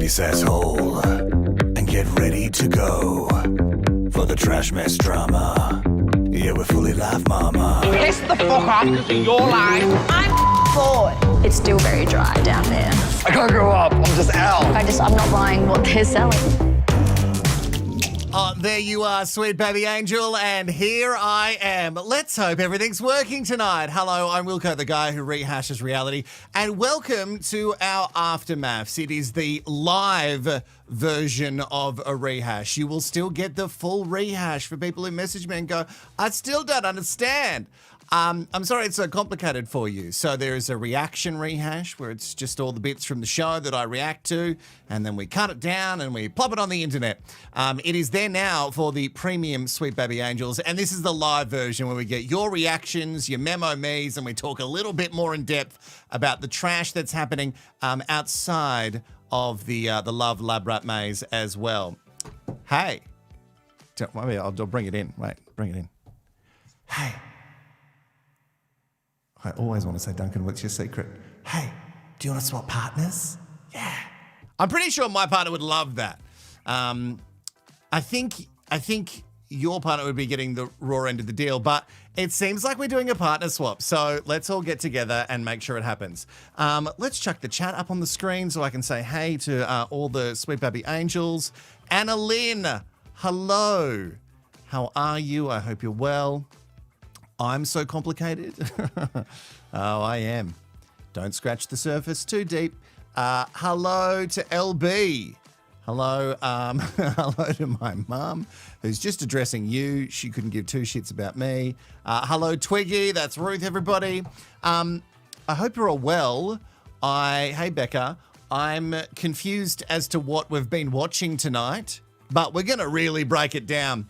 this asshole and get ready to go for the trash mess drama. Yeah, we're fully live, mama. Piss the fuck off because of your life. I'm bored. It's still very dry down there. I can't grow up. I'm just Al. I'm not buying what they're selling. Oh, there you are, sweet baby angel, and here I am. Let's hope everything's working tonight. Hello, I'm Wilko, the guy who rehashes reality, and welcome to our After MAFS. It is the live version of a rehash. You will still get the full rehash for people who message me and go, I still don't understand. I'm sorry it's so complicated for you. So there is a reaction rehash where it's just all the bits from the show that I react to, and then we cut it down and we plop it on the internet. It is there now for the premium Sweet Baby Angels, and this is the live version where we get your reactions, your memo me's, and we talk a little bit more in depth about the trash that's happening outside of the Love Lab Rat Maze as well. Hey. Maybe I'll bring it in. Wait, bring it in. Hey. I always want to say, Duncan, what's your secret? Hey, do you want to swap partners? Yeah. I'm pretty sure my partner would love that. I think your partner would be getting the raw end of the deal, but it seems like we're doing a partner swap. So let's all get together and make sure it happens. Let's chuck the chat up on the screen so I can say hey to all the Sweet Baby Angels. Anna Lynn, hello. How are you? I hope you're well. I'm so complicated. Oh, I am. Don't scratch the surface too deep. Hello to LB. Hello, hello to my mum, who's just addressing you. She couldn't give two shits about me. Hello, Twiggy. That's Ruth, everybody. I hope you're all well. Hey, Becca. I'm confused as to what we've been watching tonight, but we're going to really break it down.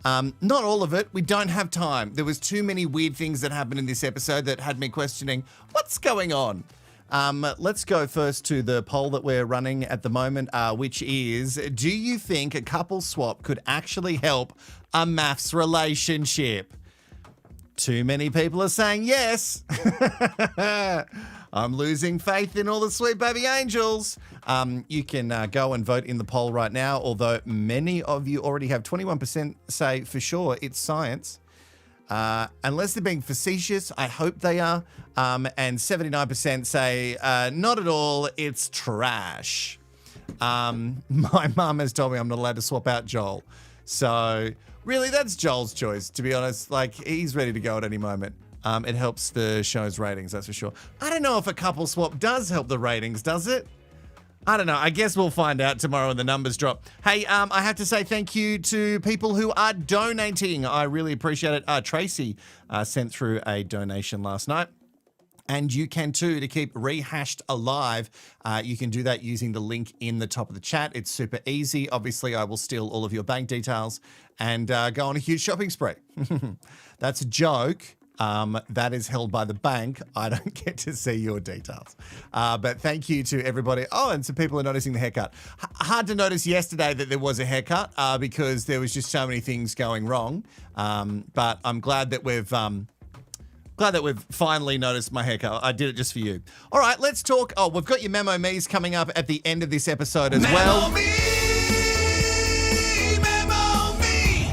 Not all of it. We don't have time. There was too many weird things that happened in this episode that had me questioning what's going on. Let's go first to the poll that we're running at the moment, which is, do you think a couple swap could actually help a MAFS relationship? Too many people are saying yes. I'm losing faith in all the Sweet Baby Angels. You can go and vote in the poll right now, although many of you already have 21% say for sure it's science. Unless they're being facetious, I hope they are. And 79% say not at all, it's trash. My mum has told me I'm not allowed to swap out Joel. So really, that's Joel's choice, to be honest. Like, he's ready to go at any moment. It helps the show's ratings, that's for sure. I don't know if a couple swap does help the ratings, does it? I don't know. I guess we'll find out tomorrow when the numbers drop. Hey, I have to say thank you to people who are donating. I really appreciate it. Tracy sent through a donation last night. And you can too, to keep Rehashed alive. You can do that using the link in the top of the chat. It's super easy. Obviously, I will steal all of your bank details and go on a huge shopping spree. That's a joke. That is held by the bank. I don't get to see your details. But thank you to everybody. Oh, and some people are noticing the haircut. Hard to notice yesterday that there was a haircut because there was just so many things going wrong. But I'm glad that we've finally noticed my haircut. I did it just for you. All right, let's talk. Oh, we've got your memo me's coming up at the end of this episode as well.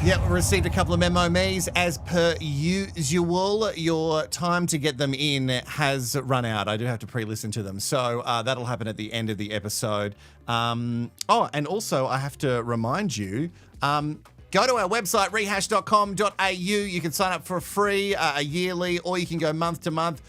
Yep, we received a couple of memo me's. As per usual, your time to get them in has run out. I do have to pre-listen to them. So that'll happen at the end of the episode. And also I have to remind you, go to our website, rehash.com.au. You can sign up for a free, a yearly, or you can go month to month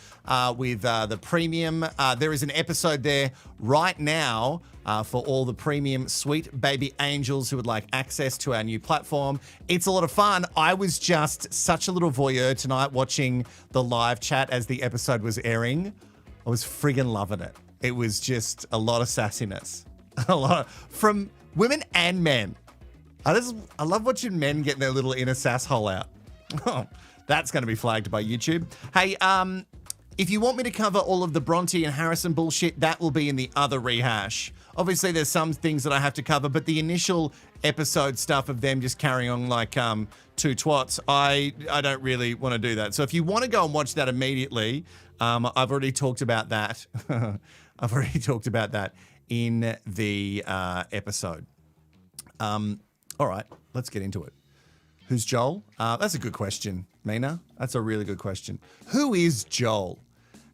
with the premium. There is an episode there right now for all the premium Sweet Baby Angels who would like access to our new platform. It's a lot of fun. I was just such a little voyeur tonight watching the live chat as the episode was airing. I was friggin' loving it. It was just a lot of sassiness. A lot from women and men. I love watching men getting their little inner sass hole out. Oh, that's going to be flagged by YouTube. Hey, if you want me to cover all of the Bronte and Harrison bullshit, that will be in the other rehash. Obviously, there's some things that I have to cover, but the initial episode stuff of them just carrying on like two twats, I don't really want to do that. So if you want to go and watch that immediately, I've already talked about that. I've already talked about that in the episode. All right, let's get into it. Who's Joel? That's a good question, Mina. That's a really good question. Who is Joel?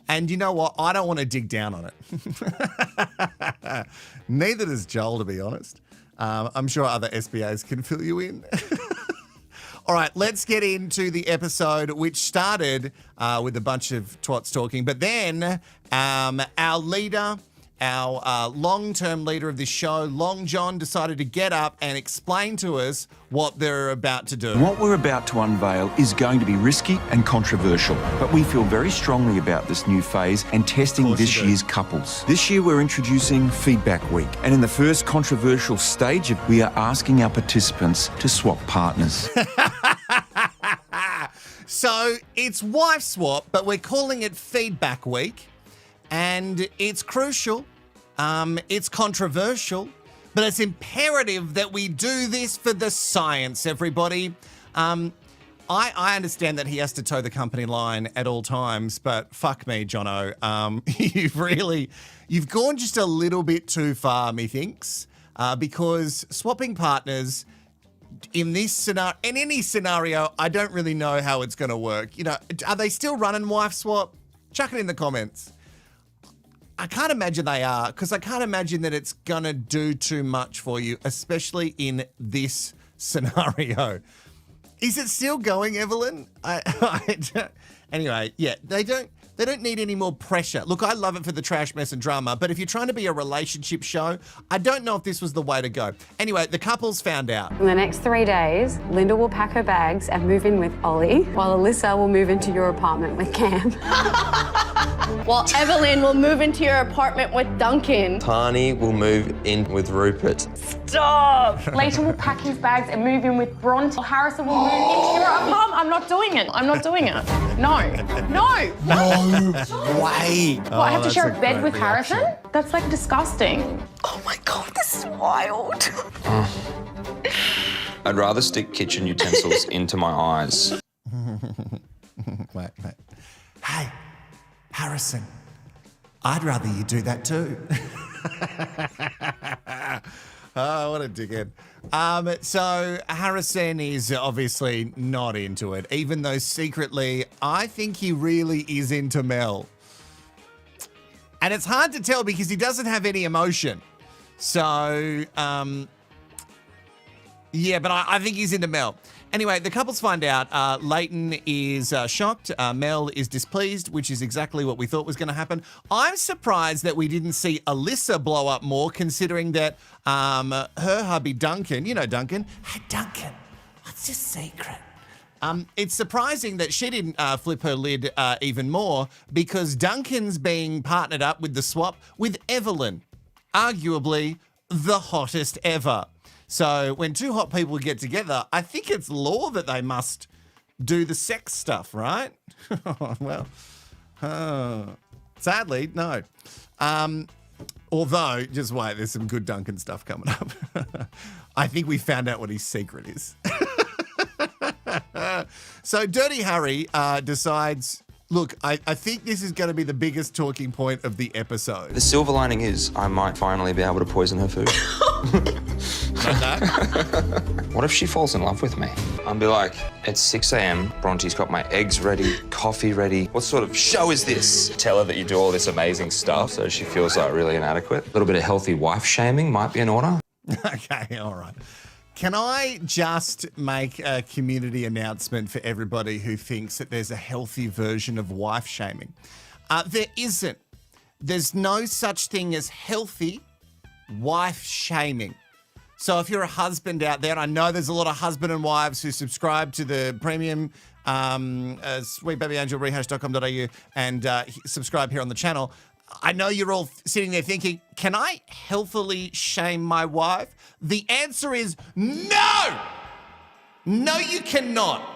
And you know what? I don't want to dig down on it. Neither does Joel, to be honest. I'm sure other SBAs can fill you in. All right, let's get into the episode, which started with a bunch of twats talking. But then our leader, our long-term leader of this show, Long John, decided to get up and explain to us what they're about to do. What we're about to unveil is going to be risky and controversial, but we feel very strongly about this new phase and testing this year's couples. This year we're introducing Feedback Week, and in the first controversial stage, we are asking our participants to swap partners. So it's wife swap, but we're calling it Feedback Week, and it's crucial. It's controversial, but it's imperative that we do this for the science, everybody. I understand that he has to toe the company line at all times, but fuck me, Jono. You've gone just a little bit too far, methinks, because swapping partners in this scenario, in any scenario, I don't really know how it's going to work. You know, are they still running wife swap? Chuck it in the comments. I can't imagine they are, because I can't imagine that it's going to do too much for you, especially in this scenario. Is it still going, Evelyn? Anyway, yeah, they don't need any more pressure. Look, I love it for the trash, mess and drama, but if you're trying to be a relationship show, I don't know if this was the way to go. Anyway, the couples found out. In the next 3 days, Linda will pack her bags and move in with Ollie, while Alyssa will move into your apartment with Cam. While Evelyn will move into your apartment with Duncan. Tani will move in with Rupert. Stop! Leighton will pack his bags and move in with Bronte. Harrison will move into your apartment. I'm not doing it. I'm not doing it. No. Way. What, I have to share a bed with Harrison? That's like disgusting. Oh my God, this is wild. I'd rather stick kitchen utensils into my eyes. Wait. Hey, Harrison, I'd rather you do that too. Oh, what a dickhead. So Harrison is obviously not into it, even though secretly I think he really is into Mel. And it's hard to tell because he doesn't have any emotion. So, yeah, but I think he's into Mel. Anyway, the couples find out Leighton is shocked. Mel is displeased, which is exactly what we thought was going to happen. I'm surprised that we didn't see Alyssa blow up more, considering that her hubby Duncan, you know Duncan. Hey, Duncan, what's your secret? It's surprising that she didn't flip her lid even more, because Duncan's being partnered up with the swap with Evelyn, arguably the hottest ever. So when two hot people get together, I think it's law that they must do the sex stuff, right? Well, sadly, no. Although, just wait, there's some good Duncan stuff coming up. I think we found out what his secret is. So Dirty Harry decides, look, I think this is going to be the biggest talking point of the episode. The silver lining is I might finally be able to poison her food. What if she falls in love with me? I'll be like, it's 6 a.m, Bronte's got my eggs ready, coffee ready. What sort of show is this? Tell her that you do all this amazing stuff so she feels like really inadequate. A little bit of healthy wife shaming might be in order. Okay, all right. Can I just make a community announcement for everybody who thinks that there's a healthy version of wife shaming? There isn't. There's no such thing as healthy wife shaming. So if you're a husband out there, and I know there's a lot of husband and wives who subscribe to the premium Sweet Baby Angel Rehashed.com.au and subscribe here on the channel. I know you're all sitting there thinking, can I healthily shame my wife? The answer is no! No, you cannot.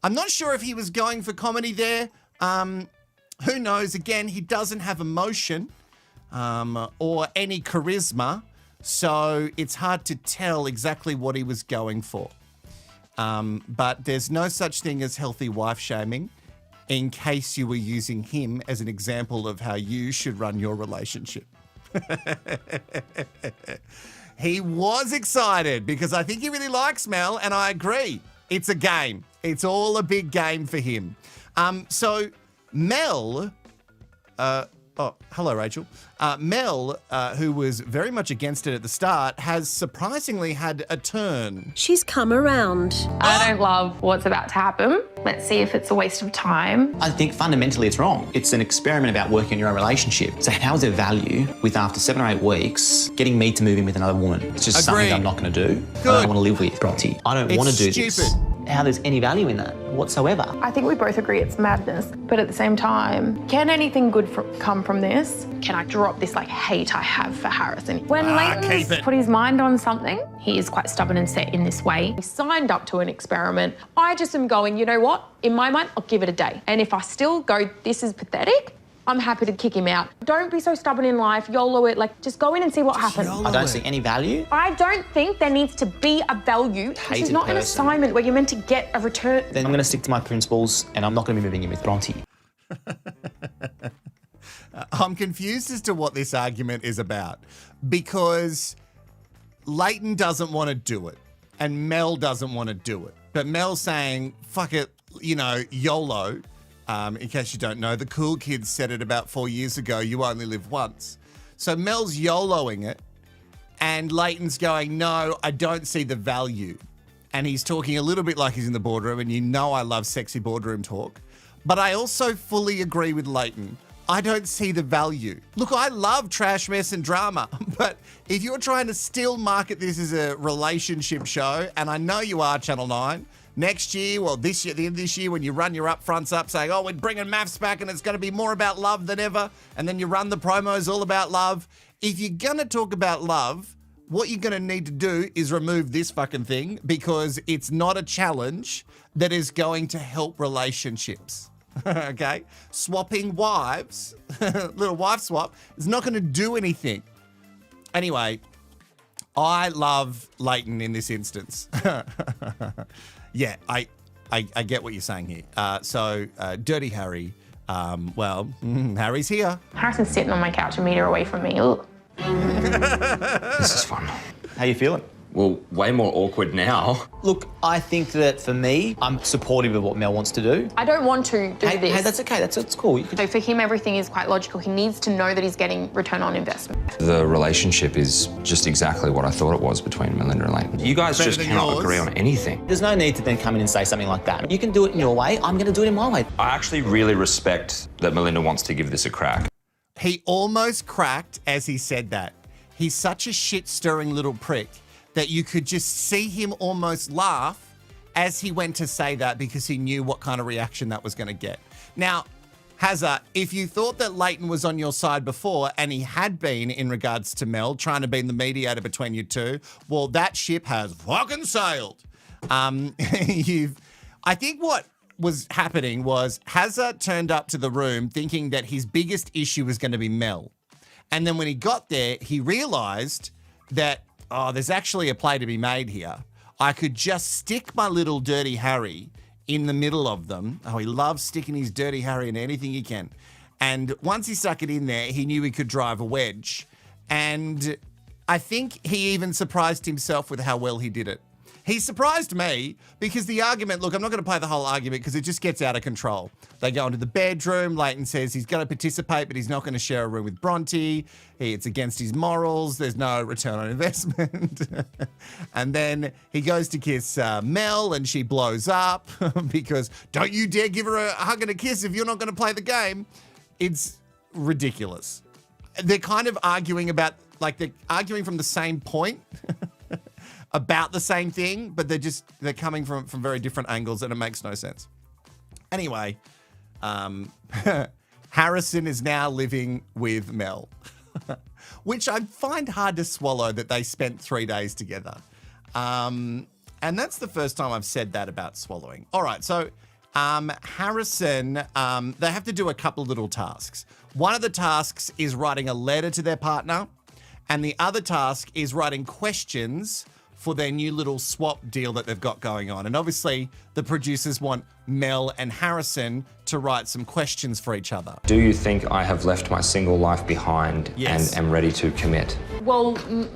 I'm not sure if he was going for comedy there. Who knows? Again, he doesn't have emotion or any charisma, so it's hard to tell exactly what he was going for. But there's no such thing as healthy wife shaming. in case you were using him as an example of how you should run your relationship. He was excited because I think he really likes Mel, and I agree. It's a game. It's all a big game for him. So Mel, hello, Rachel. Mel, who was very much against it at the start, has surprisingly had a turn. She's come around. I don't love what's about to happen. Let's see if it's a waste of time. I think fundamentally it's wrong. It's an experiment about working on your own relationship. So how is there value with, after 7 or 8 weeks, getting me to move in with another woman? It's just something I'm not going to do. I don't want to live with Bronte. I don't want to do this. How there's any value in that whatsoever? I think we both agree it's madness, but at the same time, can anything good come from this? Can I drop this hate I have for Harrison? When Leighton's put his mind on something, he is quite stubborn and set in this way. He signed up to an experiment. I just am going, you know what? In my mind, I'll give it a day. And if I still go, this is pathetic, I'm happy to kick him out. Don't be so stubborn in life, YOLO it, just go in and see what happens. I don't see any value. I don't think there needs to be a value. This is not an assignment where you're meant to get a return. Then I'm going to stick to my principles and I'm not going to be moving in with Bronte. I'm confused as to what this argument is about because Leighton doesn't want to do it and Mel doesn't want to do it. But Mel's saying, fuck it, YOLO. In case you don't know, the cool kids said it about 4 years ago, you only live once. So Mel's YOLOing it, and Leighton's going, no, I don't see the value. And he's talking a little bit like he's in the boardroom, and you know I love sexy boardroom talk. But I also fully agree with Leighton. I don't see the value. Look, I love trash, mess, and drama, but if you're trying to still market this as a relationship show, and I know you are, Channel 9, next year, well, this year, at the end of this year, when you run your upfronts up saying, oh, we're bringing MAFS back and it's going to be more about love than ever, and then you run the promos all about love. If you're going to talk about love, what you're going to need to do is remove this fucking thing because it's not a challenge that is going to help relationships. Okay? Swapping wives, little wife swap, is not going to do anything. Anyway, I love Leighton in this instance. Yeah, I get what you're saying here. So, Dirty Harry, Harry's here. Harrison's sitting on my couch a metre away from me. Ugh. This is fun. How you feeling? Well, way more awkward now. Look, I think that for me, I'm supportive of what Mel wants to do. I don't want to do this. Hey, that's okay. That's cool. So for him, everything is quite logical. He needs to know that he's getting return on investment. The relationship is just exactly what I thought it was between Melinda and Leighton. You guys just cannot agree on anything. There's no need to then come in and say something like that. You can do it in your way. I'm going to do it in my way. I actually really respect that Melinda wants to give this a crack. He almost cracked as he said that. He's such a shit-stirring little prick that you could just see him almost laugh as he went to say that because he knew what kind of reaction that was going to get. Now, Hazza, if you thought that Leighton was on your side before, and he had been in regards to Mel, trying to be the mediator between you two, well, that ship has fucking sailed. I think what was happening was Hazza turned up to the room thinking that his biggest issue was going to be Mel. And then when he got there, he realised that, there's actually a play to be made here. I could just stick my little Dirty Harry in the middle of them. Oh, he loves sticking his Dirty Harry in anything he can. And once he stuck it in there, he knew he could drive a wedge. And I think he even surprised himself with how well he did it. He surprised me because the argument, look, I'm not going to play the whole argument because it just gets out of control. They go into the bedroom. Leighton says he's going to participate, but he's not going to share a room with Bronte. It's against his morals. There's no return on investment. And then he goes to kiss Mel and she blows up because don't you dare give her a hug and a kiss if you're not going to play the game. It's ridiculous. They're kind of arguing about, they're arguing from the same point. About the same thing, but they're coming from very different angles and it makes no sense. Anyway, Harrison is now living with Mel, which I find hard to swallow that they spent 3 days together. And that's the first time I've said that about swallowing. All right, so Harrison, they have to do a couple of little tasks. One of the tasks is writing a letter to their partner, and the other task is writing questions for their new little swap deal that they've got going on. And obviously, the producers want Mel and Harrison to write some questions for each other. Do you think I have left my single life behind Yes. and am ready to commit? Well,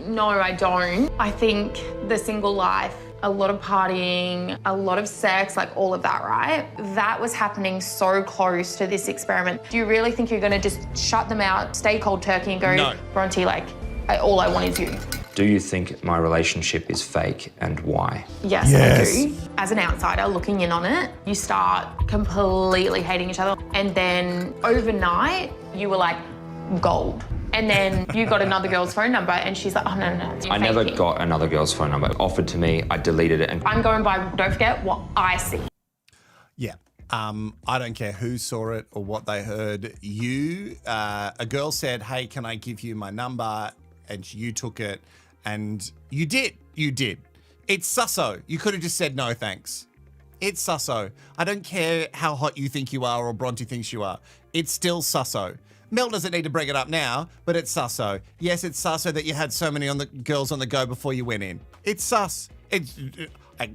no, I don't. I think the single life, a lot of partying, a lot of sex, like all of that, right? That was happening so close to this experiment. Do you really think you're gonna just shut them out, stay cold turkey and go, No. Bronte, like, all I want is you? Do you think my relationship is fake and why? Yes, I do. As an outsider looking in on it, you start completely hating each other. And then overnight, you were like, gold. And then you got another girl's phone number and she's like, oh, no. I never got another girl's phone number. Offered to me, I deleted it. And I'm going by, don't forget, what I see. Yeah. I don't care who saw it or what they heard. A girl said, hey, can I give you my number? And you took it. And you did. It's susso. You could have just said no thanks. It's susso. I don't care how hot you think you are or Bronte thinks you are. It's still susso. Mel doesn't need to bring it up now, but it's susso. Yes, it's susso that you had so many girls on the go before you went in. It's sus.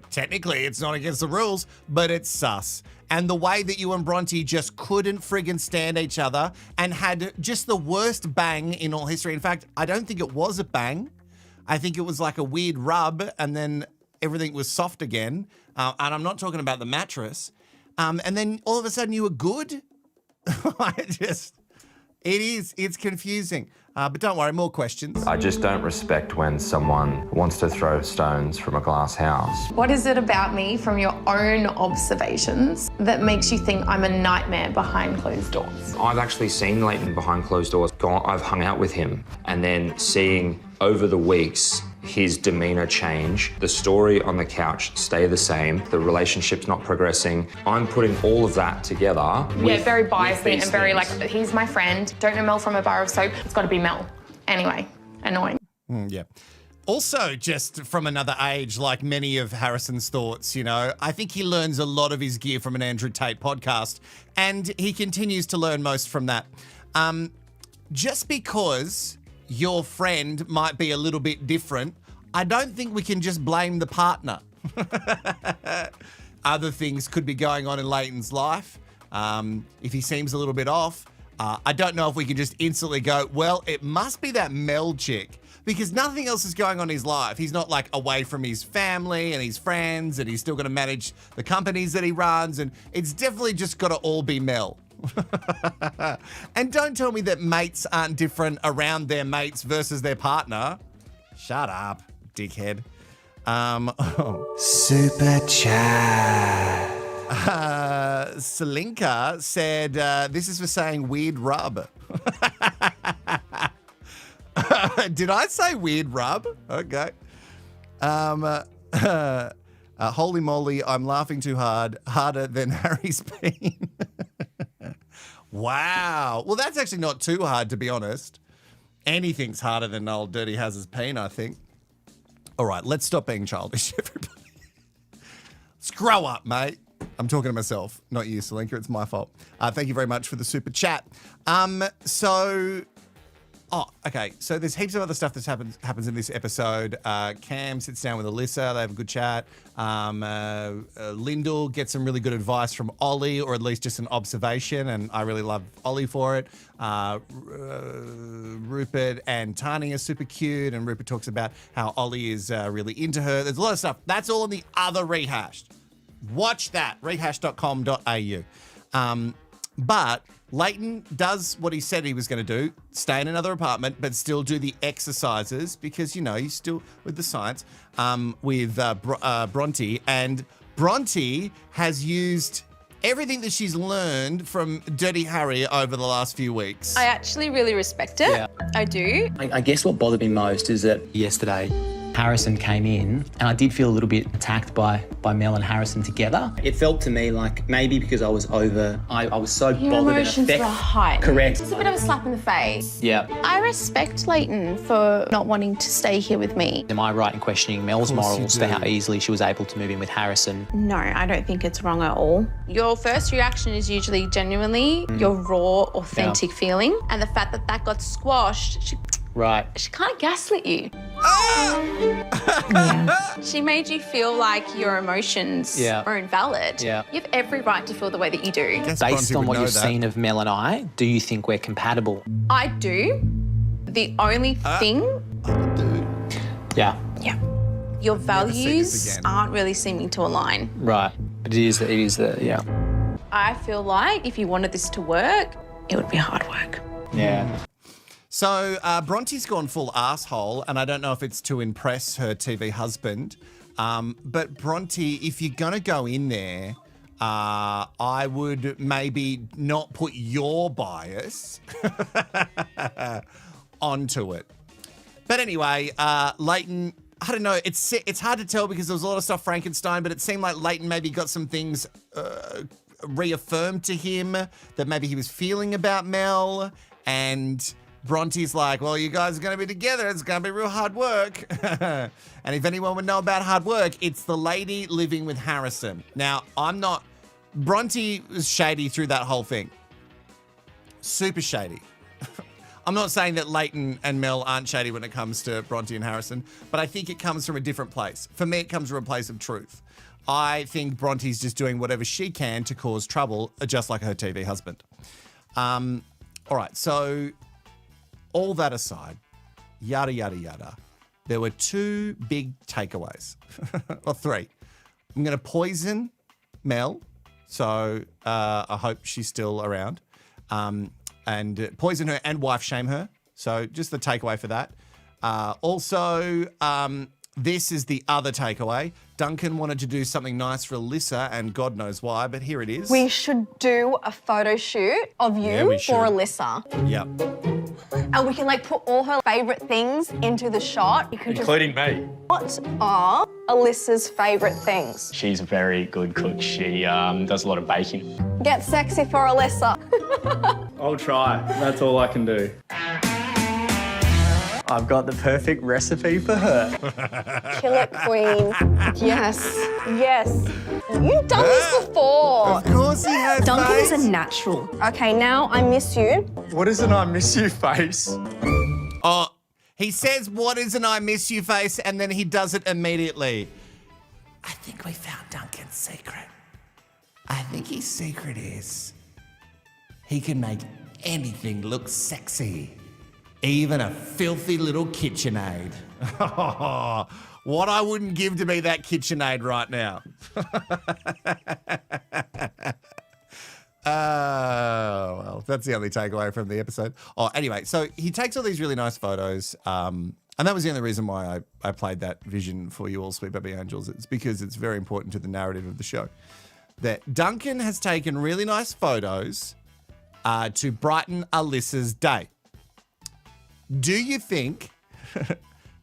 Technically, it's not against the rules, but it's sus. And the way that you and Bronte just couldn't friggin' stand each other and had just the worst bang in all history. In fact, I don't think it was a bang. I think it was like a weird rub and then everything was soft again. And I'm not talking about the mattress. And then all of a sudden you were good. It's confusing. But don't worry, more questions. I just don't respect when someone wants to throw stones from a glass house. What is it about me from your own observations that makes you think I'm a nightmare behind closed doors? I've actually seen Leighton behind closed doors. I've hung out with him and then seeing over the weeks his demeanour change, the story on the couch stay the same, the relationship's not progressing. I'm putting all of that together. Very biased and very like, he's my friend, don't know Mel from a bar of soap, it's got to be Mel. Anyway, annoying. Yeah. Also, just from another age, like many of Harrison's thoughts, I think he learns a lot of his gear from an Andrew Tate podcast, and he continues to learn most from that. Just because your friend might be a little bit different, I don't think we can just blame the partner. Other things could be going on in Leighton's life. If he seems a little bit off, I don't know if we can just instantly go, well, it must be that Mel chick, because nothing else is going on in his life. He's not like away from his family and his friends, and he's still going to manage the companies that he runs, and it's definitely just got to all be Mel. And don't tell me that mates aren't different around their mates versus their partner. Shut up, dickhead. Super chat. Selinka said, this is for saying weird rub. Did I say weird rub? Okay. Holy moly, I'm laughing too hard. Harder than Harry's been. Wow. Well, that's actually not too hard, to be honest. Anything's harder than old Dirty Haz's peen, I think. All right, let's stop being childish, everybody. Let's grow up, mate. I'm talking to myself, not you, Selinka. It's my fault. Thank you very much for the super chat. Okay. So there's heaps of other stuff that happens in this episode. Cam sits down with Alyssa. They have a good chat. Lyndall gets some really good advice from Ollie, or at least just an observation, and I really love Ollie for it. Rupert and Tani are super cute, and Rupert talks about how Ollie is really into her. There's a lot of stuff. That's all in the other Rehashed. Watch that, rehashed.com.au. But Leighton does what he said he was going to do, stay in another apartment, but still do the exercises because, he's still with the science with Bronte. And Bronte has used everything that she's learned from Dirty Harry over the last few weeks. I actually really respect it. Yeah. I do. I guess what bothered me most is that yesterday Harrison came in and I did feel a little bit attacked by Mel and Harrison together. It felt to me like maybe because I was so bothered and emotions were heightened. Correct. It's a bit of a slap in the face. Yeah. I respect Leighton for not wanting to stay here with me. Am I right in questioning Mel's morals for how easily she was able to move in with Harrison? No, I don't think it's wrong at all. Your first reaction is usually genuinely your raw, authentic feeling. And the fact that got squashed, Right. She kind of gaslit you. Ah! She made you feel like your emotions are invalid. Yeah. You have every right to feel the way that you do. Based on what you've seen of Mel and I, do you think we're compatible? I do. The only thing... Yeah. Yeah. Your values aren't really seeming to align. Right. But it is yeah. I feel like if you wanted this to work, it would be hard work. Yeah. So Bronte's gone full asshole, and I don't know if it's to impress her TV husband, but Bronte, if you're going to go in there, I would maybe not put your bias onto it. But anyway, Leighton, I don't know, it's hard to tell because there was a lot of stuff Frankenstein, but it seemed like Leighton maybe got some things reaffirmed to him that maybe he was feeling about Mel, and Bronte's like, well, you guys are going to be together. It's going to be real hard work. And if anyone would know about hard work, it's the lady living with Harrison. Now, Bronte was shady through that whole thing. Super shady. I'm not saying that Leighton and Mel aren't shady when it comes to Bronte and Harrison, but I think it comes from a different place. For me, it comes from a place of truth. I think Bronte's just doing whatever she can to cause trouble, just like her TV husband. All right, so all that aside, yada, yada, yada, there were two big takeaways, or three. I'm going to poison Mel, so I hope she's still around, and poison her and wife shame her. So just the takeaway for that. Also, this is the other takeaway. Duncan wanted to do something nice for Alyssa, and God knows why, but here it is. We should do a photo shoot of you for Alyssa. Yep. And we can like put all her favourite things into the shot. You can Including me. What are Alyssa's favourite things? She's a very good cook. She does a lot of baking. Get sexy for Alyssa. I'll try. That's all I can do. I've got the perfect recipe for her. Kill it, queen. Yes. Yes. You've done this before. Of course he has, Duncan's mate. a natural. Okay, now I miss you. What is an I miss you face? Oh, he says, what is an I miss you face, and then he does it immediately. I think we found Duncan's secret. I think his secret is he can make anything look sexy. Even a filthy little KitchenAid. What I wouldn't give to be that KitchenAid right now. Well, that's the only takeaway from the episode. Oh, anyway, so he takes all these really nice photos. And that was the only reason why I played that vision for you all, Sweet Baby Angels. It's because it's very important to the narrative of the show. That Duncan has taken really nice photos to brighten Alyssa's day. Do you think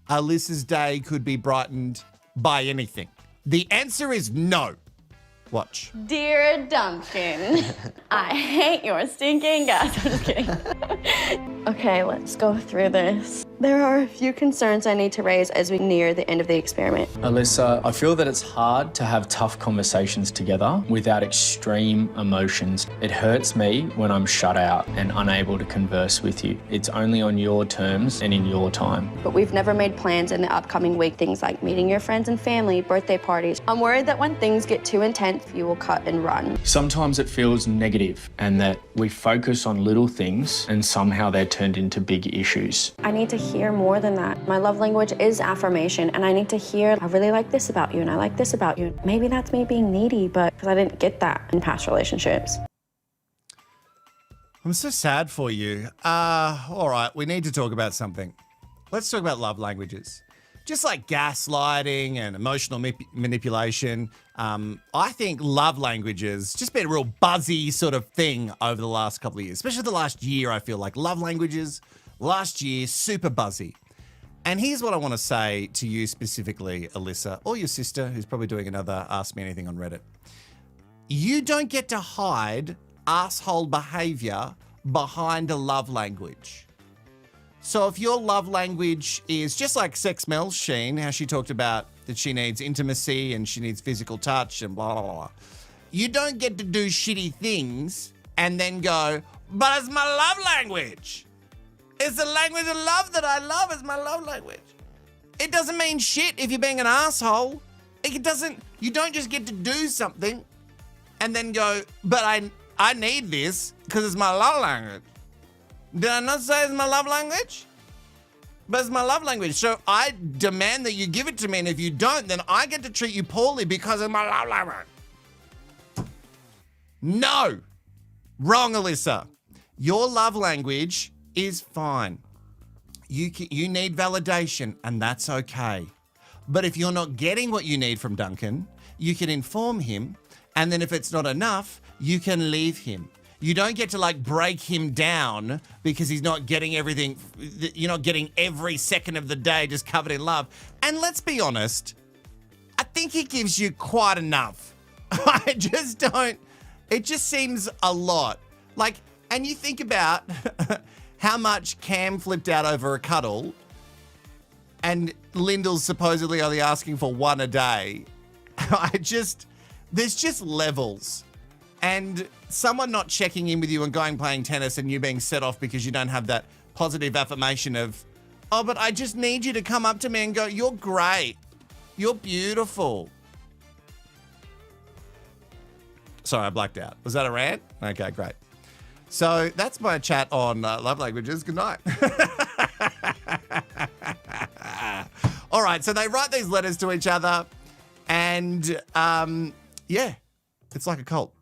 Alyssa's day could be brightened by anything? The answer is no. Watch. Dear Duncan, I hate your stinking guts. I'm just kidding. Okay, let's go through this. There are a few concerns I need to raise as we near the end of the experiment. Alyssa, I feel that it's hard to have tough conversations together without extreme emotions. It hurts me when I'm shut out and unable to converse with you. It's only on your terms and in your time. But we've never made plans in the upcoming week, things like meeting your friends and family, birthday parties. I'm worried that when things get too intense, you will cut and run. Sometimes it feels negative and that we focus on little things and somehow they're turned into big issues. I need to hear more than that. My love language is affirmation, and I need to hear, I really like this about you, and I like this about you. Maybe that's me being needy, but because I didn't get that in past relationships. I'm so sad for you. All right, we need to talk about something. Let's talk about love languages. Just like gaslighting and emotional manipulation, I think love languages just been a real buzzy sort of thing over the last couple of years, especially the last year. I feel like love languages last year, super buzzy. And here's what I want to say to you specifically, Alyssa, or your sister, who's probably doing another Ask Me Anything on Reddit. You don't get to hide asshole behavior behind a love language. So if your love language is just like Sex Mel Sheen, how she talked about that she needs intimacy and she needs physical touch and blah, blah, blah. You don't get to do shitty things and then go, but it's my love language. It's the language of love that I love. It's my love language. It doesn't mean shit if you're being an asshole. It doesn't, you don't just get to do something and then go, but I need this because it's my love language. Did I not say it's my love language? But it's my love language. So I demand that you give it to me, and if you don't, then I get to treat you poorly because of my love language. No. Wrong, Alyssa. Your love language is fine. You need validation, and that's okay. But if you're not getting what you need from Duncan, you can inform him, and then if it's not enough, you can leave him. You don't get to like break him down because he's not getting everything. You're not getting every second of the day just covered in love. And let's be honest, I think he gives you quite enough. I just don't. It just seems a lot. Like, and you think about how much Cam flipped out over a cuddle and Lyndall's supposedly only asking for one a day. There's just levels. And someone not checking in with you and going playing tennis and you being set off because you don't have that positive affirmation of, oh, but I just need you to come up to me and go, you're great. You're beautiful. Sorry, I blacked out. Was that a rant? Okay, great. So that's my chat on love languages. Good night. All right, so they write these letters to each other and yeah, it's like a cult.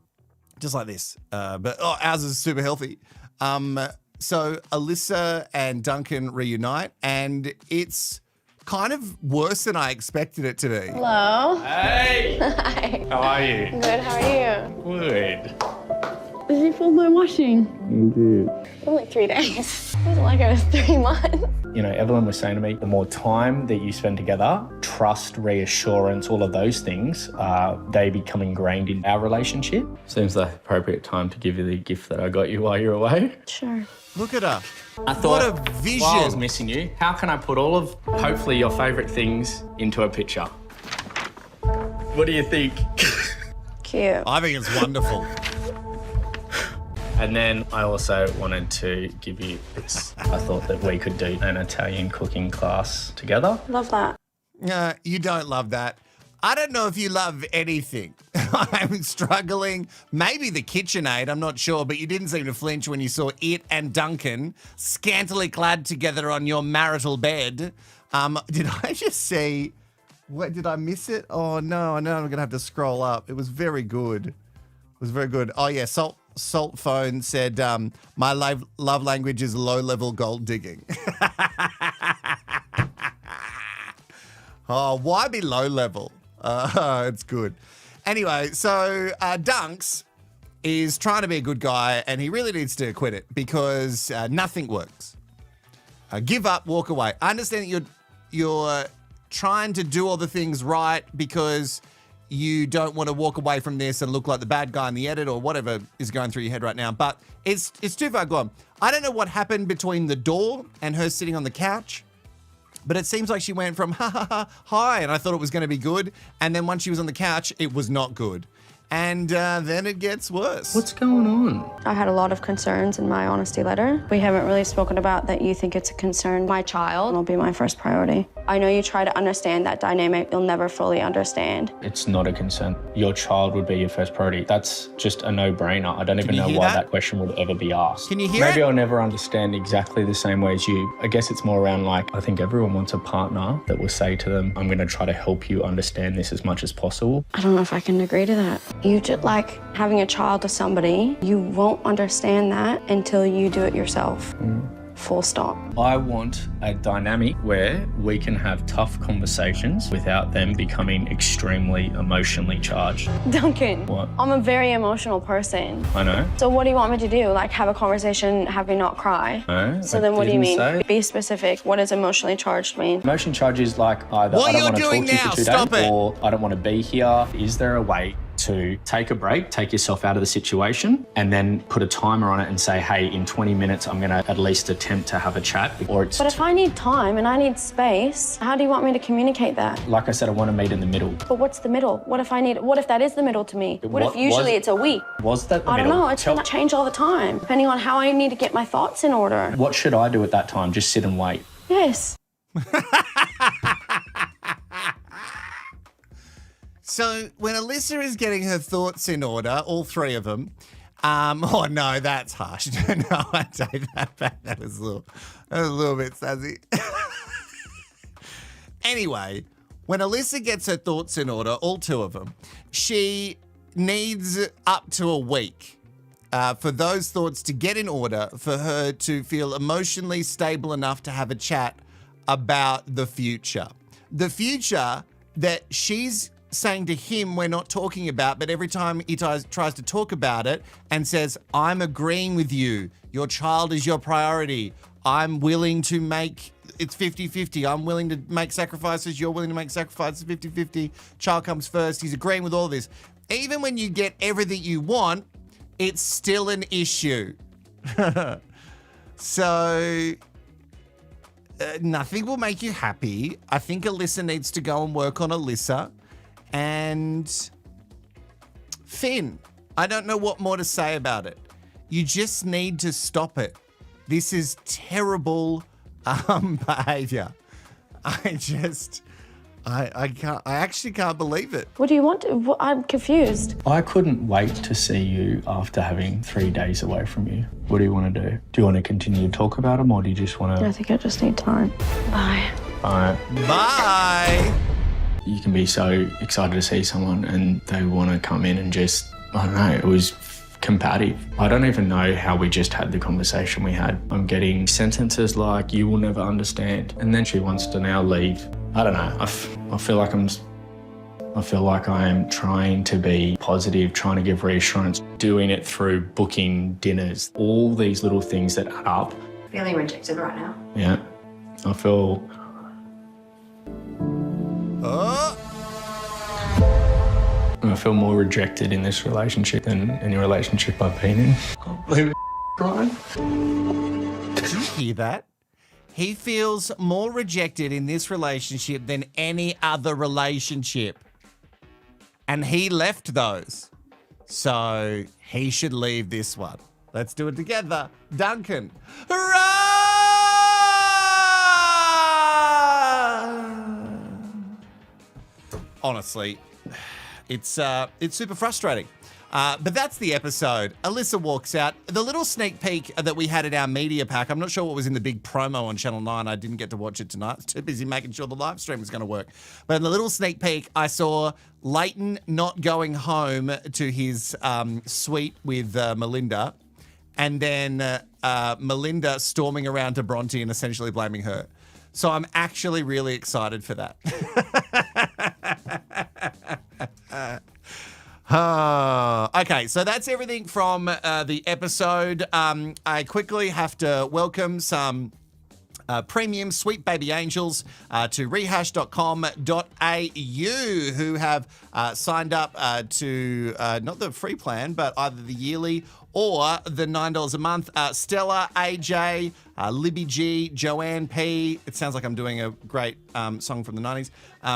Just like this. But ours is super healthy. So Alyssa and Duncan reunite, and it's kind of worse than I expected it to be. Hello. Hey. Hi. How are you? Good, how are you? Good. Did you film my washing? You did. Only 3 days. It wasn't like it was 3 months. You know, Evelyn was saying to me, the more time that you spend together, trust, reassurance, all of those things, they become ingrained in our relationship. Seems the appropriate time to give you the gift that I got you while you're away. Sure. Look at her. I thought, what a vision. While I was missing you, how can I put all of, hopefully, your favourite things into a picture? What do you think? Cute. I think it's wonderful. And then I also wanted to give you this. I thought that we could do an Italian cooking class together. Love that. You don't love that. I don't know if you love anything. I'm struggling. Maybe the KitchenAid, I'm not sure, but you didn't seem to flinch when you saw it and Duncan scantily clad together on your marital bed. Did I just see... What, did I miss it? Oh, no, I know I'm going to have to scroll up. It was very good. It was very good. Oh, yeah, Salt Phone said, my love language is low-level gold digging. Oh, why be low-level? It's good. Anyway, so Dunks is trying to be a good guy, and he really needs to quit it because nothing works. Give up, walk away. I understand that you're trying to do all the things right because you don't want to walk away from this and look like the bad guy in the edit or whatever is going through your head right now, but it's too far gone. I don't know what happened between the door and her sitting on the couch, but it seems like she went from ha ha ha hi, and I thought it was going to be good, and then once she was on the couch, it was not good. And then it gets worse. What's going on? I had a lot of concerns in my honesty letter. We haven't really spoken about that you think it's a concern. My child will be my first priority. I know you try to understand that dynamic. You'll never fully understand. It's not a concern. Your child would be your first priority. That's just a no-brainer. I don't even know why that question would ever be asked. Can you hear Maybe it? I'll never understand exactly the same way as you. I guess it's more around like, I think everyone wants a partner that will say to them, I'm going to try to help you understand this as much as possible. I don't know if I can agree to that. You just like having a child to somebody, you won't understand that until you do it yourself. Full stop. I want a dynamic where we can have tough conversations without them becoming extremely emotionally charged. Duncan, What? I'm a very emotional person. I know. So what do you want me to do? Like have a conversation, have me not cry? No, So I then what do you didn't mean? say. Be specific. What does emotionally charged mean? Emotion charge is like either What I don't you're want to doing talk to you now, for 2 stop days it. or I don't want to be here. Is there a way to take a break, take yourself out of the situation, and then put a timer on it and say, hey, in 20 minutes, I'm going to at least attempt to have a chat. But if I need time and I need space, how do you want me to communicate that? Like I said, I want to meet in the middle. But what's the middle? What if that is the middle to me? What if usually it's a week? Was that the I don't middle? know. It's going to change all the time, depending on how I need to get my thoughts in order. What should I do at that time? Just sit and wait? Yes. So when Alyssa is getting her thoughts in order, all three of them, oh no, that's harsh. No, I take that back. That was a little bit sassy. Anyway, when Alyssa gets her thoughts in order, all two of them, she needs up to a week for those thoughts to get in order for her to feel emotionally stable enough to have a chat about the future. The future that she's saying to him we're not talking about, but every time he tries to talk about it and says, I'm agreeing with you. Your child is your priority. I'm willing to make, it's 50-50. I'm willing to make sacrifices. You're willing to make sacrifices, 50-50. Child comes first. He's agreeing with all this. Even when you get everything you want, it's still an issue. So nothing will make you happy. I think Alyssa needs to go and work on Alyssa. And Finn, I don't know what more to say about it. You just need to stop it. This is terrible behavior. I actually can't believe it. What do you want? I'm confused. I couldn't wait to see you after having 3 days away from you. What do you want to do? Do you want to continue to talk about them, or do you just want to... I think I just need time. Bye. All right. Bye. You can be so excited to see someone and they want to come in and just, I don't know, it was combative. I don't even know how we just had the conversation we had. I'm getting sentences like, you will never understand. And then she wants to now leave. I don't know. I feel like I am trying to be positive, trying to give reassurance, doing it through booking dinners, all these little things that add up. Feeling rejected right now. Yeah. I feel... I feel more rejected in this relationship than any relationship I've been in. I can't believe it, Brian. Did you hear that? He feels more rejected in this relationship than any other relationship. And he left those. So he should leave this one. Let's do it together. Duncan. Hurrah! Honestly, it's super frustrating. But that's the episode. Alyssa walks out. The little sneak peek that we had in our media pack, I'm not sure what was in the big promo on Channel 9. I didn't get to watch it tonight. I was too busy making sure the live stream was going to work. But in the little sneak peek, I saw Leighton not going home to his suite with Melinda, and then Melinda storming around to Bronte and essentially blaming her. So I'm actually really excited for that. Okay, so that's everything from the episode. I quickly have to welcome some premium Sweet Baby Angels to rehashed.com.au who have signed up to not the free plan, but either the yearly or the $9 a month. Stella, AJ, Libby G, Joanne P. It sounds like I'm doing a great song from the 90s.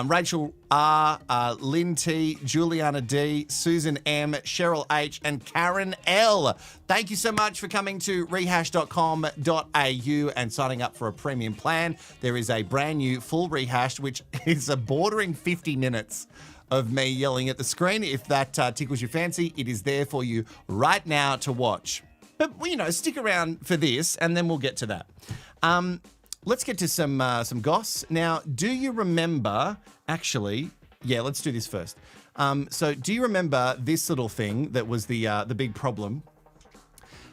Rachel R, Lynn T, Juliana D, Susan M, Cheryl H, and Karen L. Thank you so much for coming to rehashed.com.au and signing up for a premium plan. There is a brand new full Rehashed, which is a bordering 50 minutes of me yelling at the screen. If that tickles your fancy, it is there for you right now to watch. But, you know, stick around for this and then we'll get to that. Let's get to some goss. Now, do you remember, actually, yeah, let's do this first. So do you remember this little thing that was the big problem?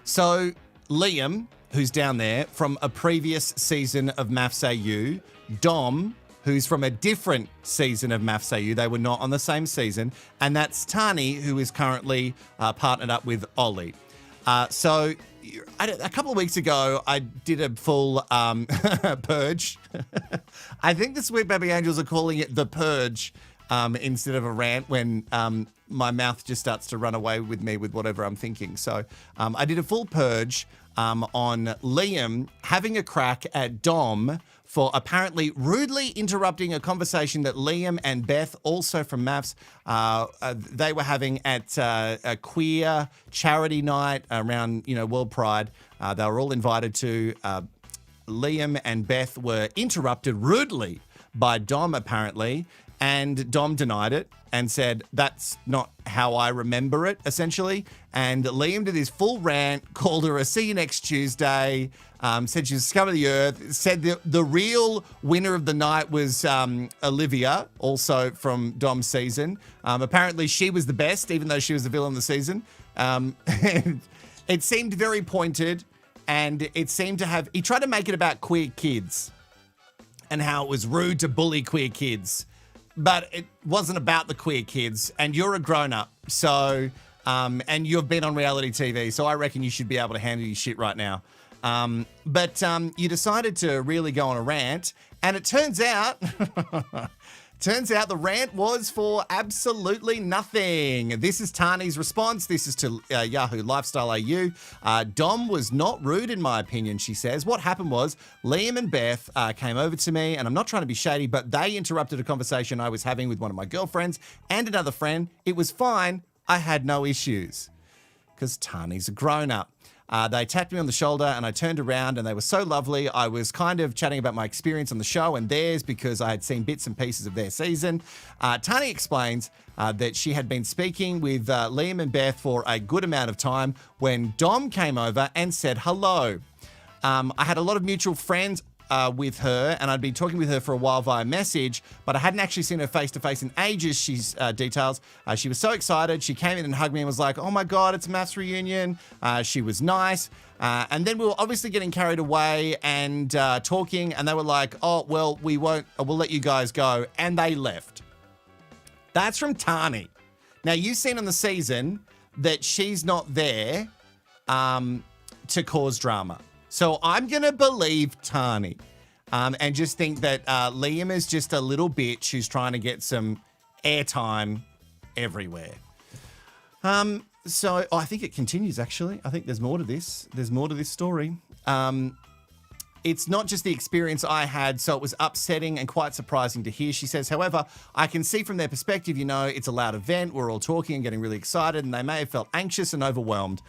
So Liam, who's down there from a previous season of MAFS AU, Dom, who's from a different season of MAFS AU. They were not on the same season. And that's Tani, who is currently partnered up with Ollie. So a couple of weeks ago, I did a full purge. I think the Sweet Baby Angels are calling it the purge instead of a rant when my mouth just starts to run away with me with whatever I'm thinking. So I did a full purge on Liam having a crack at Dom for apparently rudely interrupting a conversation that Liam and Beth, also from MAFS, they were having at a queer charity night around, World Pride. They were all invited to. Liam and Beth were interrupted rudely by Dom, apparently, and Dom denied it and said, that's not how I remember it, essentially. And Liam did his full rant, called her a see you next Tuesday, said she was the scum of the earth, said the real winner of the night was Olivia, also from Dom's season. Apparently she was the best, even though she was the villain of the season. It seemed very pointed, and it seemed to have... He tried to make it about queer kids and how it was rude to bully queer kids. But it wasn't about the queer kids, and you're a grown-up, so... and you've been on reality TV, so I reckon you should be able to handle your shit right now. But you decided to really go on a rant, and it turns out... the rant was for absolutely nothing. This is Tani's response. This is to Yahoo Lifestyle AU. Dom was not rude, in my opinion, she says. What happened was Liam and Beth came over to me, and I'm not trying to be shady, but they interrupted a conversation I was having with one of my girlfriends and another friend. It was fine. I had no issues because Tani's a grown-up. They tapped me on the shoulder and I turned around and they were so lovely. I was kind of chatting about my experience on the show and theirs because I had seen bits and pieces of their season. Tani explains that she had been speaking with Liam and Beth for a good amount of time when Dom came over and said hello. I had a lot of mutual friends with her, and I'd been talking with her for a while via message, but I hadn't actually seen her face-to-face in ages, she details. She was so excited. She came in and hugged me and was like, oh my God, it's a MAFS reunion. She was nice. And then we were obviously getting carried away and talking, and they were like, oh, well, we'll let you guys go. And they left. That's from Tani. Now, you've seen on the season that she's not there to cause drama. So I'm going to believe Tani and just think that Liam is just a little bitch who's trying to get some airtime everywhere. So I think it continues, actually. I think there's more to this. There's more to this story. It's not just the experience I had, so it was upsetting and quite surprising to hear, she says. However, I can see from their perspective, it's a loud event. We're all talking and getting really excited, and they may have felt anxious and overwhelmed.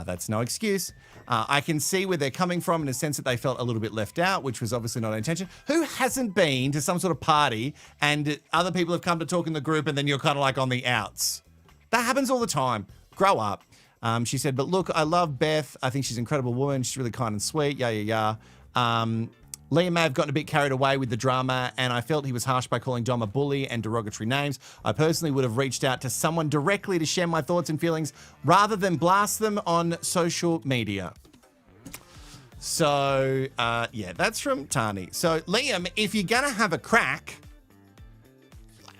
That's no excuse. I can see where they're coming from in a sense that they felt a little bit left out, which was obviously not intention. Who hasn't been to some sort of party and other people have come to talk in the group and then you're kind of like on the outs? That happens all the time. Grow up. She said, but look, I love Beth. I think she's an incredible woman. She's really kind and sweet. Yeah. Liam may have gotten a bit carried away with the drama, and I felt he was harsh by calling Dom a bully and derogatory names. I personally would have reached out to someone directly to share my thoughts and feelings rather than blast them on social media. So, that's from Tani. So, Liam, if you're going to have a crack,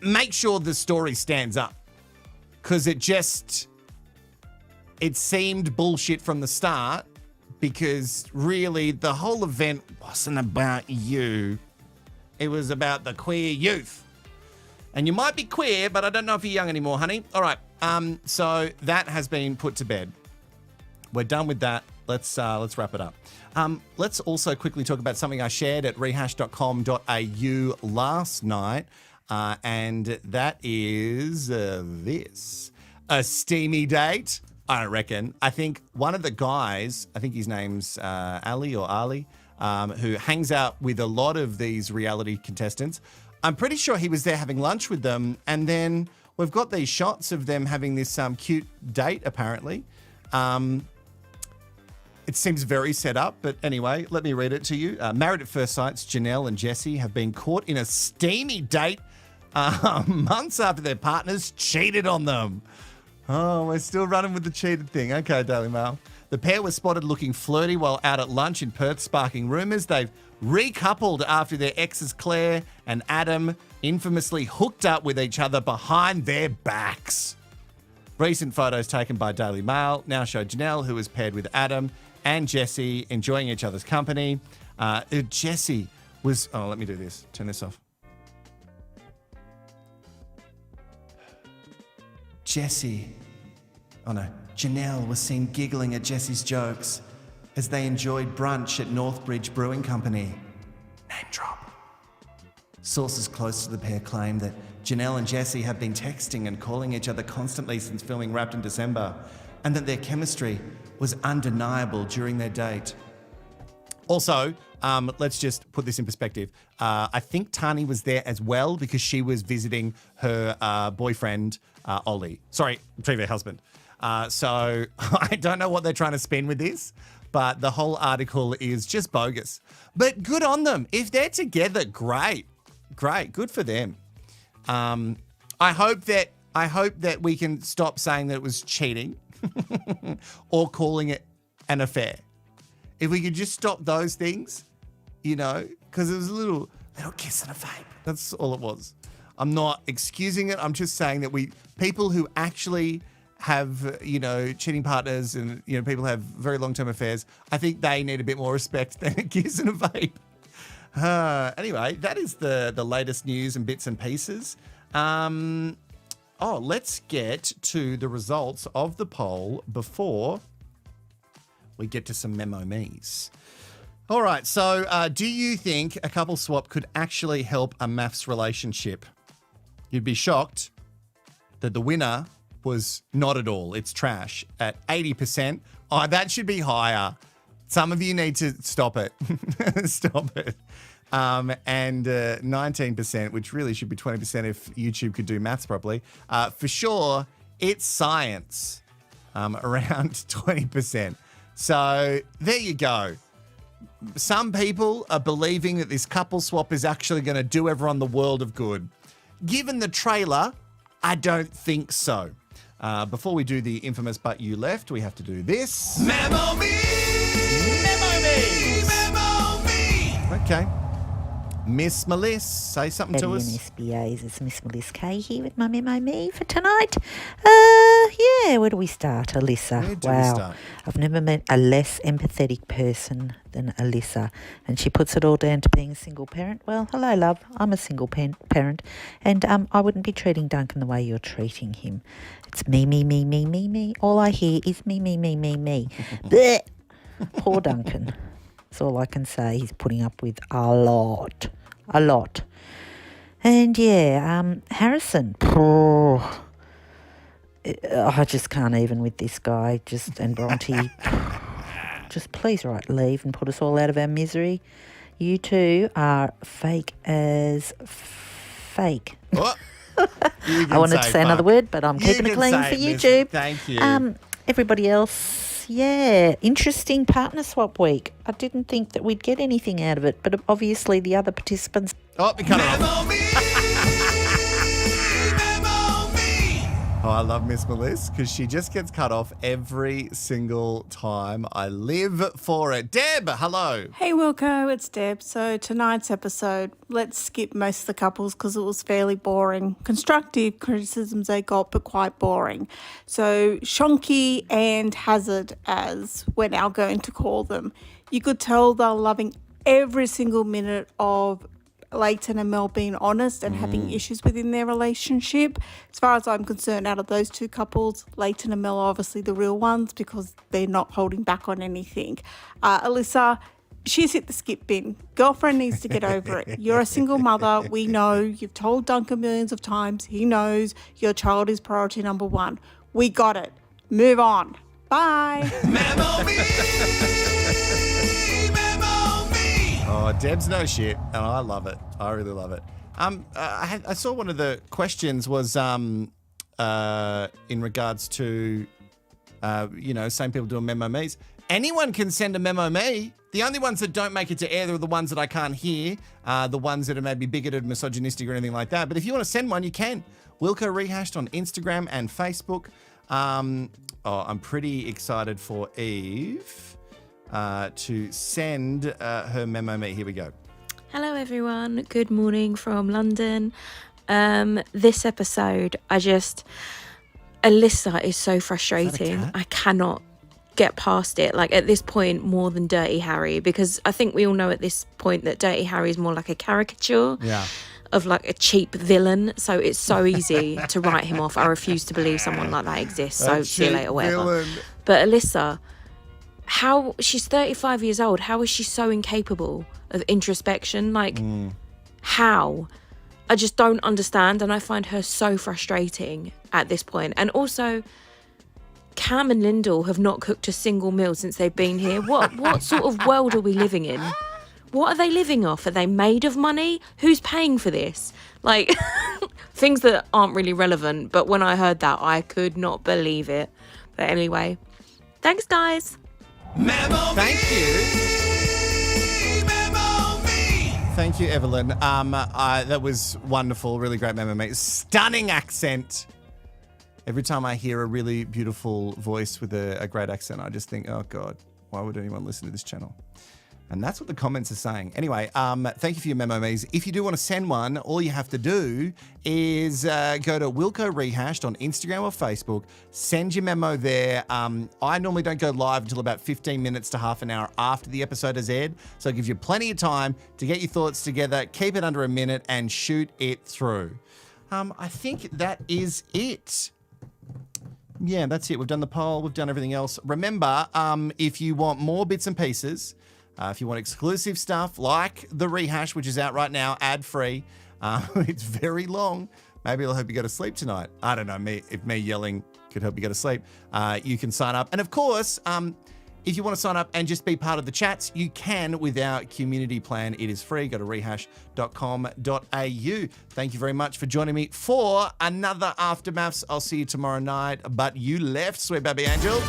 make sure the story stands up. Because it seemed bullshit from the start. Because really, the whole event wasn't about you. It was about the queer youth. And you might be queer, but I don't know if you're young anymore, honey. All right. So that has been put to bed. We're done with that. Let's wrap it up. Let's also quickly talk about something I shared at rehashed.com.au last night. And that is this. A steamy date. I don't reckon. I think one of the guys, I think his name's Ali, who hangs out with a lot of these reality contestants. I'm pretty sure he was there having lunch with them. And then we've got these shots of them having this cute date, apparently. It seems very set up. But anyway, let me read it to you. Married at First Sight's Janelle and Jesse have been caught in a steamy date months after their partners cheated on them. Oh, we're still running with the cheated thing. Okay, Daily Mail. The pair were spotted looking flirty while out at lunch in Perth, sparking rumours. They've recoupled after their exes Claire and Adam infamously hooked up with each other behind their backs. Recent photos taken by Daily Mail now show Janelle, who is paired with Adam, and Jesse enjoying each other's company. Jesse was... Oh, let me do this. Turn this off. Janelle was seen giggling at Jesse's jokes as they enjoyed brunch at Northbridge Brewing Company. Name drop. Sources close to the pair claim that Janelle and Jesse have been texting and calling each other constantly since filming Wrapped in December, and that their chemistry was undeniable during their date. Also, let's just put this in perspective. I think Tani was there as well because she was visiting her boyfriend, Ollie. Sorry, previous husband. So I don't know what they're trying to spin with this, but the whole article is just bogus. But good on them. If they're together, great. Good for them. I hope that we can stop saying that it was cheating or calling it an affair. If we could just stop those things, because it was a little kiss and a vape. That's all it was. I'm not excusing it. I'm just saying that people who actually have, cheating partners and, people have very long-term affairs, I think they need a bit more respect than a kiss and a vape. Anyway, that is the latest news and bits and pieces. Let's get to the results of the poll before we get to some memo me's. All right, so do you think a couple swap could actually help a MAFS relationship? You'd be shocked that the winner was not at all. It's trash at 80%. Oh, that should be higher. Some of you need to stop it. Stop it. And 19%, which really should be 20% if YouTube could do maths properly. For sure, it's science. Around 20%. So there you go. Some people are believing that this couple swap is actually going to do everyone the world of good. Given the trailer, I don't think so. Before we do the infamous But You Left, we have to do this. Memo me! Memo me! Memo me! Okay. Miss Melissa, say something to us. SBAs, it's Miss Melissa Kay here with my memo me for tonight. Where do we start, Alyssa? Where do we start? I've never met a less empathetic person than Alyssa, and she puts it all down to being a single parent. Well, hello, love. I'm a single parent, and I wouldn't be treating Duncan the way you're treating him. It's me, me, me, me, me, me. All I hear is me, me, me, me, me. Blech. Poor Duncan. That's all I can say. He's putting up with a lot. And Harrison. I just can't even with this guy. And Bronte. Just please write leave and put us all out of our misery. You two are fake as fake. What? I wanted to say another word, but I'm keeping it clean for YouTube. Thank you. Everybody else, interesting partner swap week. I didn't think that we'd get anything out of it, but obviously the other participants... Oh, we cut it off. Oh, I love Miss Melissa because she just gets cut off every single time. I live for it. Deb, hello. Hey, Wilko, it's Deb. So tonight's episode, let's skip most of the couples because it was fairly boring. Constructive criticisms they got, but quite boring. So Shonky and Hazard, as we're now going to call them, you could tell they're loving every single minute of Leighton and Mel being honest and having issues within their relationship. As far as I'm concerned, out of those two couples, Leighton and Mel are obviously the real ones because they're not holding back on anything. Alyssa, she's hit the skip bin. Girlfriend needs to get over it. You're a single mother. We know. You've told Duncan millions of times. He knows your child is priority number one. We got it. Move on. Bye. Oh, Deb's no shit, and I love it. I really love it. I saw one of the questions was in regards to, same people doing memo me's. Anyone can send a memo me. The only ones that don't make it to air are the ones that I can't hear, the ones that are maybe bigoted, misogynistic, or anything like that. But if you want to send one, you can. Wilko Rehashed on Instagram and Facebook. I'm pretty excited for Eve to send her memo me. Here we go. Hello everyone, good morning from London. This episode, Alyssa is so frustrating. I cannot get past it. Like at this point, more than Dirty Harry, because I think we all know at this point that Dirty Harry is more like a caricature of like a cheap villain, so it's so easy to write him off. I refuse to believe someone like that exists, so see you later, whatever. Villain. But Alyssa, she's 35 years old, how is she so incapable of introspection? Like, how? I just don't understand, and I find her so frustrating at this point. And also, Cam and Lyndall have not cooked a single meal since they've been here. What sort of world are we living in? What are they living off? Are they made of money? Who's paying for this? Like, things that aren't really relevant. But when I heard that, I could not believe it. But anyway, thanks, guys. Thank you. Thank you, Evelyn. That was wonderful. Really great memo, mate. Stunning accent. Every time I hear a really beautiful voice with a great accent, I just think, oh, God, why would anyone listen to this channel? And that's what the comments are saying. Anyway, thank you for your memo, Mees. If you do want to send one, all you have to do is go to Wilko Rehashed on Instagram or Facebook. Send your memo there. I normally don't go live until about 15 minutes to half an hour after the episode has aired. So it gives you plenty of time to get your thoughts together, keep it under a minute, and shoot it through. I think that is it. Yeah, that's it. We've done the poll. We've done everything else. Remember, if you want more bits and pieces, if you want exclusive stuff like The Rehash, which is out right now, ad-free, it's very long. Maybe it'll help you go to sleep tonight. I don't know. If me yelling could help you go to sleep, you can sign up. And of course, if you want to sign up and just be part of the chats, you can with our community plan. It is free. Go to rehash.com.au. Thank you very much for joining me for another After MAFS. I'll see you tomorrow night. But you left, sweet baby angel.